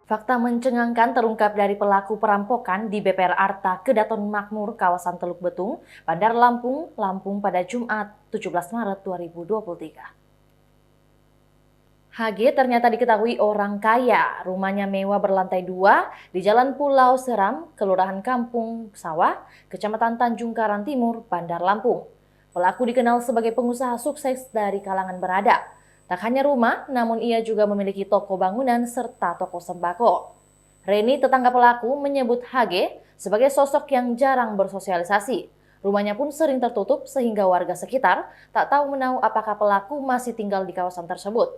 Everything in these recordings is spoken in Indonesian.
Fakta mencengangkan terungkap dari pelaku perampokan di BPR Arta Kedaton Makmur, kawasan Teluk Betung, Bandar Lampung, Lampung pada Jumat 17 Maret 2023. HG ternyata diketahui orang kaya. Rumahnya mewah berlantai 2 di Jalan Pulau Seram, Kelurahan Kampung Sawah, Kecamatan Tanjung Karang Timur, Bandar Lampung. Pelaku dikenal sebagai pengusaha sukses dari kalangan berada. Tak hanya rumah, namun ia juga memiliki toko bangunan serta toko sembako. Reni, tetangga pelaku, menyebut HG sebagai sosok yang jarang bersosialisasi. Rumahnya pun sering tertutup sehingga warga sekitar tak tahu menahu apakah pelaku masih tinggal di kawasan tersebut.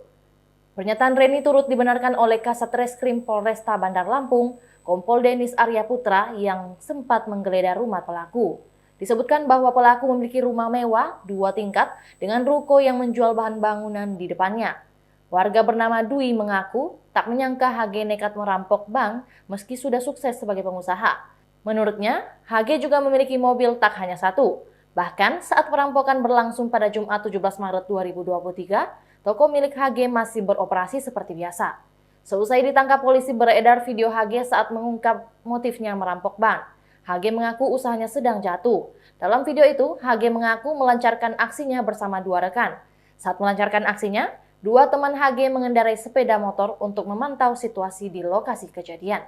Pernyataan Reni turut dibenarkan oleh Kasat Reskrim Polresta Bandar Lampung, Kompol Denis Arya Putra yang sempat menggeledah rumah pelaku. Disebutkan bahwa pelaku memiliki rumah mewah 2 tingkat dengan ruko yang menjual bahan bangunan di depannya. Warga bernama Dwi mengaku tak menyangka HG nekat merampok bank meski sudah sukses sebagai pengusaha. Menurutnya, HG juga memiliki mobil tak hanya satu. Bahkan saat perampokan berlangsung pada Jumat 17 Maret 2023, toko milik HG masih beroperasi seperti biasa. Seusai ditangkap polisi, beredar video HG saat mengungkap motifnya merampok bank. HG mengaku usahanya sedang jatuh. Dalam video itu, HG mengaku melancarkan aksinya bersama 2 rekan. Saat melancarkan aksinya, 2 teman HG mengendarai sepeda motor untuk memantau situasi di lokasi kejadian.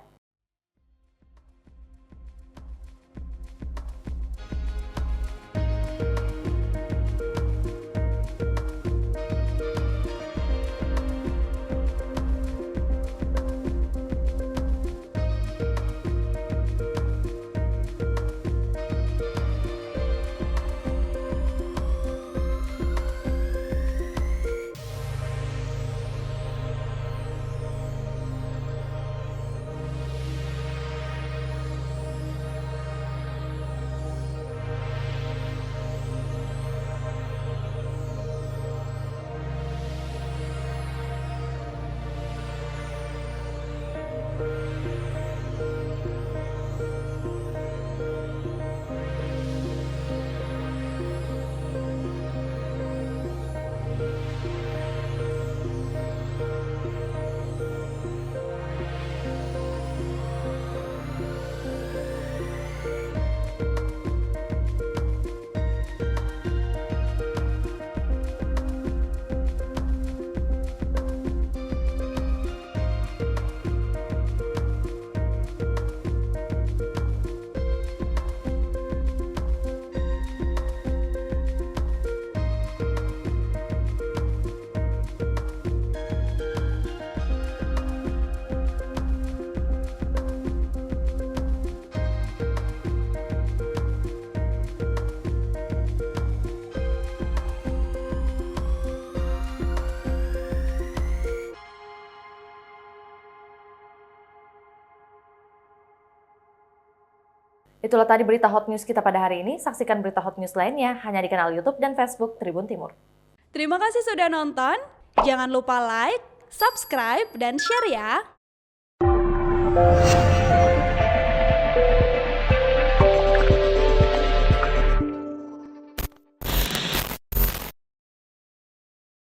Itulah tadi berita hot news kita pada hari ini. Saksikan berita hot news lainnya hanya di kanal YouTube dan Facebook Tribun Timur. Terima kasih sudah nonton. Jangan lupa like, subscribe, dan share ya.